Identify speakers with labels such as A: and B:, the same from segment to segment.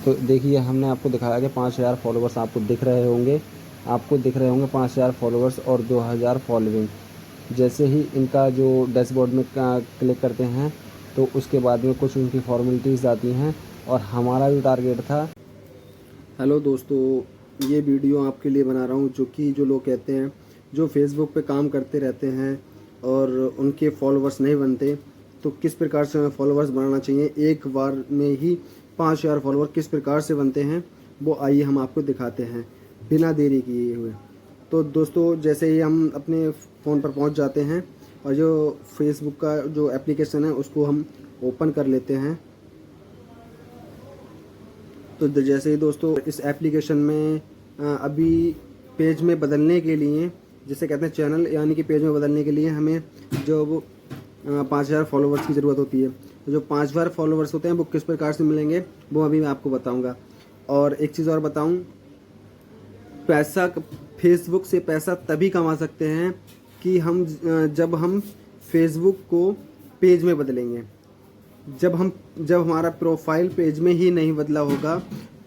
A: तो देखिए हमने आपको दिखाया कि 5000 फॉलोवर्स आपको दिख रहे होंगे, 5000 फॉलोवर्स और 2000 फॉलोइंग। जैसे ही इनका जो डैशबोर्ड में क्लिक करते हैं तो उसके बाद में कुछ उनकी फॉर्मेलिटीज़ आती हैं और हमारा जो टारगेट था। हेलो दोस्तों, ये वीडियो आपके लिए बना रहा हूँ जो लोग कहते हैं, जो फेसबुक पे काम करते रहते हैं और उनके फॉलोवर्स नहीं बनते, तो किस प्रकार से हमें फॉलोवर्स बनाना चाहिए, एक बार में ही 5000 फॉलोवर किस प्रकार से बनते हैं, वो आइए हम आपको दिखाते हैं बिना देरी किए हुए। तो दोस्तों, जैसे ही हम अपने फ़ोन पर पहुंच जाते हैं और जो फेसबुक का जो एप्लीकेशन है उसको हम ओपन कर लेते हैं। तो जैसे ही दोस्तों इस एप्लीकेशन में अभी पेज में बदलने के लिए, जिसे कहते हैं चैनल, यानी कि पेज में बदलने के लिए हमें जो वो 5000 फॉलोवर्स की ज़रूरत होती है। तो जो 5000 फॉलोवर्स होते हैं वो किस प्रकार से मिलेंगे वो अभी मैं आपको बताऊंगा। और एक चीज़ और बताऊं, पैसा फेसबुक से पैसा तभी कमा सकते हैं कि जब हम फेसबुक को पेज में बदलेंगे। जब हमारा प्रोफाइल पेज में ही नहीं बदला होगा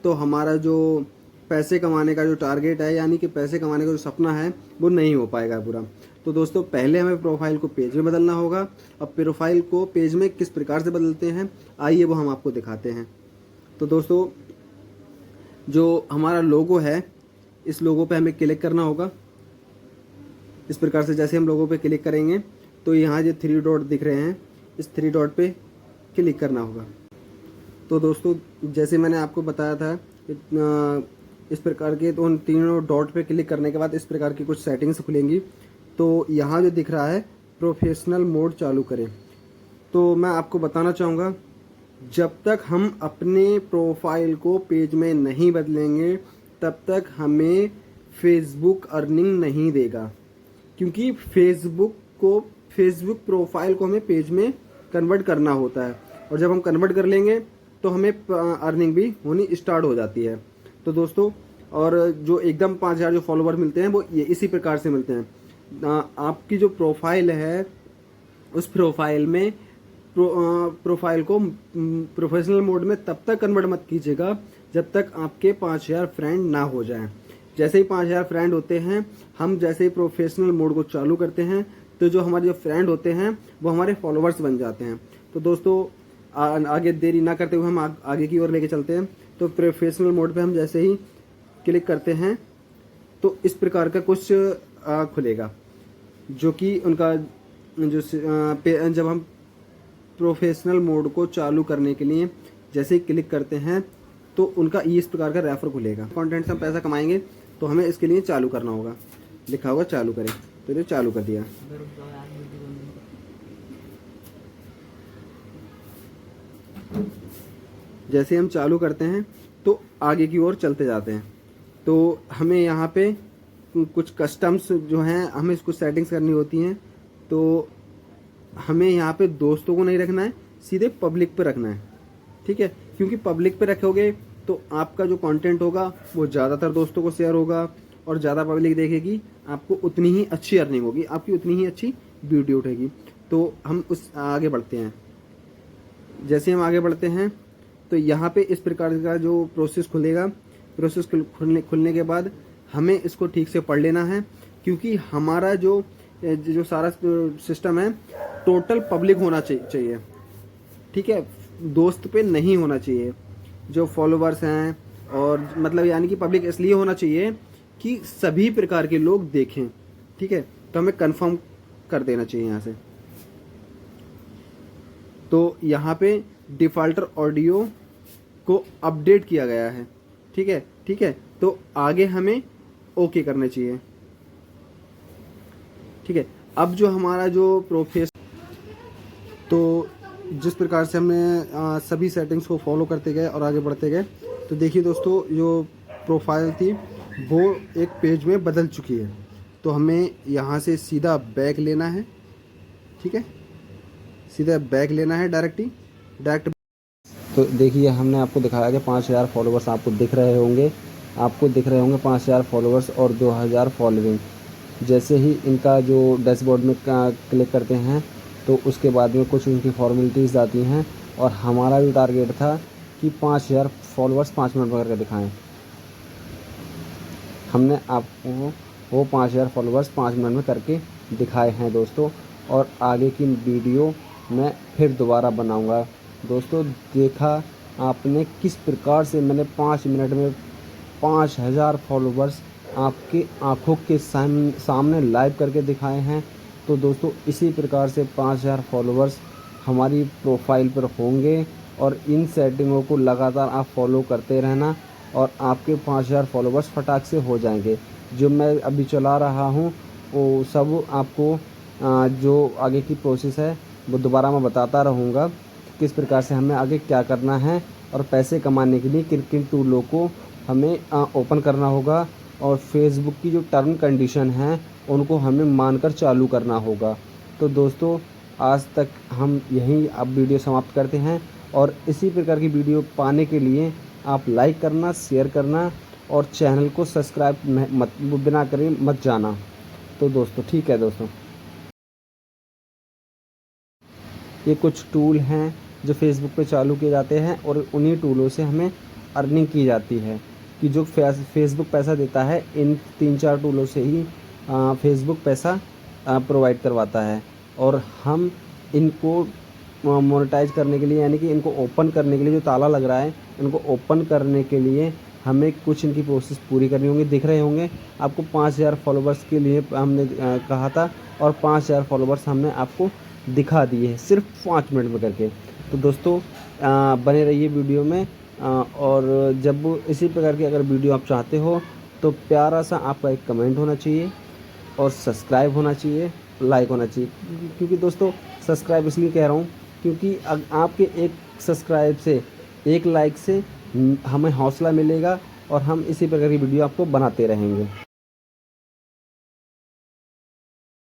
A: तो हमारा जो पैसे कमाने का जो टारगेट है, यानी कि पैसे कमाने का जो सपना है, वो नहीं हो पाएगा पूरा। तो दोस्तों, पहले हमें प्रोफाइल को पेज में बदलना होगा। अब प्रोफाइल को पेज में किस प्रकार से बदलते हैं, आइए वो हम आपको दिखाते हैं। तो दोस्तों, जो हमारा लोगो है, इस लोगो पे हमें क्लिक करना होगा। इस प्रकार से जैसे हम लोगो पे क्लिक करेंगे तो यहाँ जो 3 डॉट दिख रहे हैं, इस 3 डॉट पे क्लिक करना होगा। तो दोस्तों, जैसे मैंने आपको बताया था, इस प्रकार के तो उन तीनों डॉट पे क्लिक करने के बाद इस प्रकार की कुछ सेटिंग्स खुलेंगी। तो यहाँ जो दिख रहा है प्रोफेशनल मोड चालू करें। तो मैं आपको बताना चाहूँगा, जब तक हम अपने प्रोफाइल को पेज में नहीं बदलेंगे तब तक हमें फेसबुक अर्निंग नहीं देगा, क्योंकि फेसबुक प्रोफाइल को हमें पेज में कन्वर्ट करना होता है, और जब हम कन्वर्ट कर लेंगे तो हमें अर्निंग भी होनी स्टार्ट हो जाती है। तो दोस्तों, और जो एकदम 5000 जो फॉलोवर मिलते हैं वो ये इसी प्रकार से मिलते हैं। आपकी जो प्रोफाइल है उस प्रोफाइल में प्रोफाइल को प्रोफेशनल मोड में तब तक कन्वर्ट मत कीजिएगा जब तक आपके 5000 फ्रेंड ना हो जाएं। जैसे ही 5000 फ्रेंड होते हैं, हम जैसे ही प्रोफेशनल मोड को चालू करते हैं तो जो हमारे जो फ्रेंड होते हैं वो हमारे फॉलोवर्स बन जाते हैं। तो दोस्तों, आगे देरी ना करते हुए हम आगे की ओर लेके चलते हैं। तो प्रोफेशनल मोड पे हम जैसे ही क्लिक करते हैं तो इस प्रकार का कुछ खुलेगा, जो कि उनका जब हम प्रोफेशनल मोड को चालू करने के लिए जैसे ही क्लिक करते हैं तो उनका इस प्रकार का रेफर खुलेगा। कंटेंट से हम पैसा कमाएंगे तो हमें इसके लिए चालू करना होगा, लिखा होगा चालू करें, तो ये चालू कर दिया। जैसे हम चालू करते हैं तो आगे की ओर चलते जाते हैं। तो हमें यहाँ पे कुछ कस्टम्स जो हैं, हमें कुछ सेटिंग्स करनी होती हैं। तो हमें यहाँ पे दोस्तों को नहीं रखना है, सीधे पब्लिक पे रखना है, ठीक है। क्योंकि पब्लिक पे रखोगे तो आपका जो कंटेंट होगा वो ज़्यादातर दोस्तों को शेयर होगा और ज़्यादा पब्लिक देखेगी, आपको उतनी ही अच्छी अर्निंग होगी, आपकी उतनी ही अच्छी वीडियो उठेगी। तो हम उस आगे बढ़ते हैं। जैसे हम आगे बढ़ते हैं तो यहाँ पे इस प्रकार का जो प्रोसेस खुलेगा, प्रोसेस खुलने के बाद हमें इसको ठीक से पढ़ लेना है, क्योंकि हमारा जो सारा सिस्टम है टोटल पब्लिक होना चाहिए, ठीक है, दोस्त पे नहीं होना चाहिए। जो फॉलोवर्स हैं, और मतलब यानी कि पब्लिक इसलिए होना चाहिए कि सभी प्रकार के लोग देखें, ठीक है। तो हमें कंफर्म कर देना चाहिए यहाँ से। तो यहाँ पे डिफ़ॉल्टर ऑडियो को अपडेट किया गया है, ठीक है, ठीक है। तो आगे हमें ओके करना चाहिए, ठीक है। अब जो हमारा जो तो जिस प्रकार से हमने सभी सेटिंग्स को फॉलो करते गए और आगे बढ़ते गए, तो देखिए दोस्तों, जो प्रोफाइल थी वो एक पेज में बदल चुकी है। तो हमें यहाँ से सीधा बैक लेना है, ठीक है, सीधा बैक लेना है डायरेक्ट। तो देखिए हमने आपको दिखाया कि 5000 फॉलोवर्स आपको दिख रहे होंगे, 5000 फॉलोवर्स और 2000 फॉलोइंग। जैसे ही इनका जो डैशबोर्ड में क्लिक करते हैं तो उसके बाद में कुछ उनकी फॉर्मेलिटीज़ आती हैं और हमारा जो टारगेट था कि 5000 फॉलोअर्स 5 मिनट में करके दिखाएं। हमने आपको वो 5000 फॉलोअर्स 5 मिनट में करके दिखाए हैं दोस्तों, और आगे की वीडियो मैं फिर दोबारा बनाऊंगा। दोस्तों देखा आपने किस प्रकार से मैंने 5 मिनट में 5000 फॉलोअर्स आपकी आंखों के सामने लाइव करके दिखाए हैं। तो दोस्तों इसी प्रकार से 5000 फॉलोअर्स हमारी प्रोफाइल पर होंगे, और इन सेटिंगों को लगातार आप फॉलो करते रहना और आपके 5000 फॉलोअर्स फटाक से हो जाएंगे। जो मैं अभी चला रहा हूँ वो सब आपको जो आगे की प्रोसेस है वो दोबारा मैं बताता रहूँगा, किस प्रकार से हमें आगे क्या करना है और पैसे कमाने के लिए किन किन टूलों को हमें ओपन करना होगा, और फेसबुक की जो टर्म कंडीशन हैं उनको हमें मानकर चालू करना होगा। तो दोस्तों आज तक हम यहीं अब वीडियो समाप्त करते हैं, और इसी प्रकार की वीडियो पाने के लिए आप लाइक करना, शेयर करना और चैनल को सब्सक्राइब मत बिना करे मत जाना। तो दोस्तों ठीक है दोस्तों, ये कुछ टूल हैं जो फेसबुक पे चालू किए जाते हैं, और उन्हीं टूलों से हमें अर्निंग की जाती है। कि जो फेसबुक पैसा देता है, इन 3-4 टूलों से ही फेसबुक पैसा प्रोवाइड करवाता है, और हम इनको मोनेटाइज करने के लिए, यानी कि इनको ओपन करने के लिए जो ताला लग रहा है, इनको ओपन करने के लिए हमें कुछ इनकी प्रोसेस पूरी करनी होंगी। दिख रहे होंगे आपको 5000 फॉलोवर्स के लिए हमने कहा था, और 5000 फॉलोवर्स हमने आपको दिखा दिए हैं सिर्फ 5 मिनट में करके। तो दोस्तों बने रहिए वीडियो में, और जब इसी प्रकार की अगर वीडियो आप चाहते हो तो प्यारा सा आपका एक कमेंट होना चाहिए, और सब्सक्राइब होना चाहिए, लाइक होना चाहिए। क्योंकि दोस्तों सब्सक्राइब इसलिए कह रहा हूँ क्योंकि आपके एक सब्सक्राइब से, एक लाइक से हमें हौसला मिलेगा, और हम इसी प्रकार की वीडियो आपको बनाते रहेंगे।